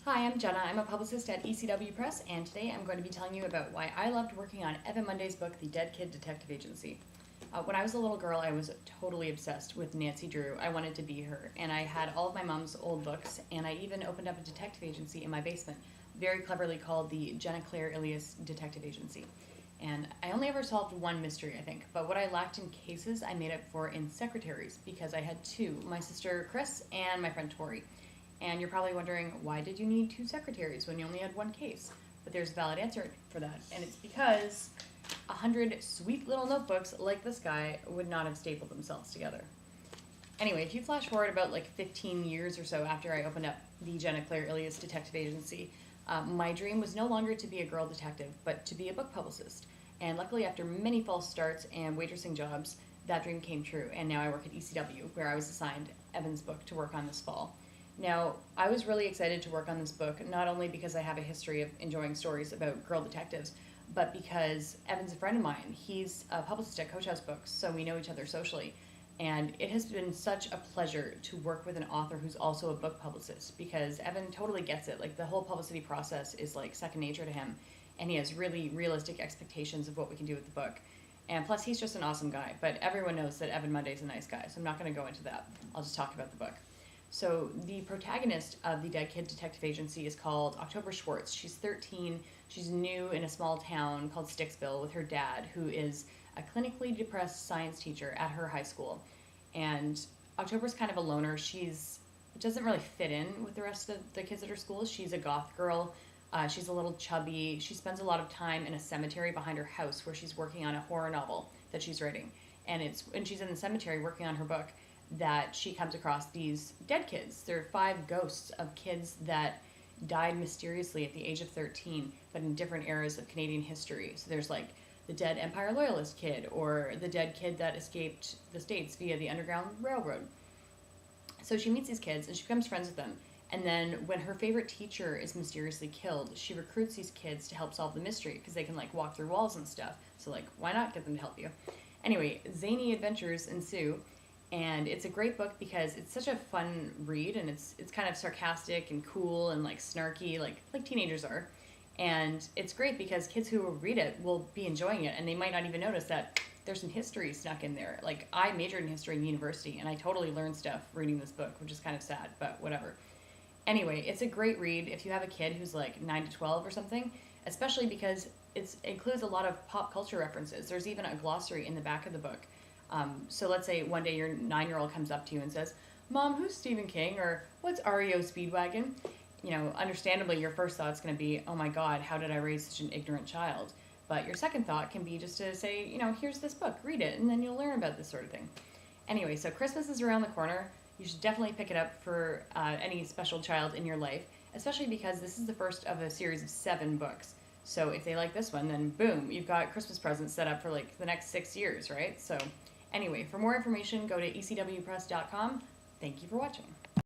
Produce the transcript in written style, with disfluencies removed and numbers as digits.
Hi, I'm Jenna. I'm a publicist at ECW Press, and today I'm going to be telling you about why I loved working on Evan Munday's book, The Dead Kid Detective Agency. When I was a little girl, I was totally obsessed with Nancy Drew. I wanted to be her, and I had all of my mom's old books, and I even opened up a detective agency in my basement, very cleverly called the Jenna Illies Detective Agency. And I only ever solved one mystery, I think, but what I lacked in cases, I made up for in secretaries, because I had two, my sister Chris and my friend Tori. And you're probably wondering, why did you need two secretaries when you only had one case? But there's a valid answer for that, and it's because 100 sweet little notebooks like this guy would not have stapled themselves together. Anyway, if you flash forward about like 15 years or so after I opened up the Jenna Illies Detective Agency, my dream was no longer to be a girl detective, but to be a book publicist. And luckily, after many false starts and waitressing jobs, that dream came true, and now I work at ECW, where I was assigned Evan's book to work on this fall. Now, I was really excited to work on this book, not only because I have a history of enjoying stories about girl detectives, but because Evan's a friend of mine. He's a publicist at Coach House Books, so we know each other socially. And it has been such a pleasure to work with an author who's also a book publicist, because Evan totally gets it. Like, the whole publicity process is like second nature to him, and he has really realistic expectations of what we can do with the book. And plus, he's just an awesome guy. But everyone knows that Evan Munday's a nice guy, so I'm not going to go into that. I'll just talk about the book. So the protagonist of the Dead Kid Detective Agency is called October Schwartz. She's 13. She's new in a small town called Sticksville with her dad, who is a clinically depressed science teacher at her high school. And October's kind of a loner. She doesn't really fit in with the rest of the kids at her school. She's a goth girl. She's a little chubby. She spends a lot of time in a cemetery behind her house where she's working on a horror novel that she's writing. And she's in the cemetery working on her book that she comes across these dead kids. There are 5 ghosts of kids that died mysteriously at the age of 13, but in different eras of Canadian history. So there's like the dead Empire Loyalist kid, or the dead kid that escaped the States via the Underground Railroad. So she meets these kids and she becomes friends with them. And then when her favorite teacher is mysteriously killed, she recruits these kids to help solve the mystery, because they can like walk through walls and stuff. So like, why not get them to help you? Anyway, zany adventures ensue. And it's a great book because it's such a fun read, and it's kind of sarcastic and cool and like snarky, like teenagers are. And it's great because kids who read it will be enjoying it, and they might not even notice that there's some history snuck in there. Like, I majored in history in university, and I totally learned stuff reading this book, which is kind of sad, but whatever. Anyway, it's a great read if you have a kid who's like 9 to 12 or something, especially because it includes a lot of pop culture references. There's even a glossary in the back of the book. So let's say one day your 9-year-old comes up to you and says, "Mom, who's Stephen King?" or "What's REO Speedwagon?" You know, understandably, your first thought's going to be, "Oh my God, how did I raise such an ignorant child?" But your second thought can be just to say, you know, "Here's this book, read it, and then you'll learn about this sort of thing." Anyway, so Christmas is around the corner. You should definitely pick it up for any special child in your life, especially because this is the first of a series of 7 books. So if they like this one, then boom, you've got Christmas presents set up for like the next 6 years, right? So anyway, for more information, go to ecwpress.com. Thank you for watching.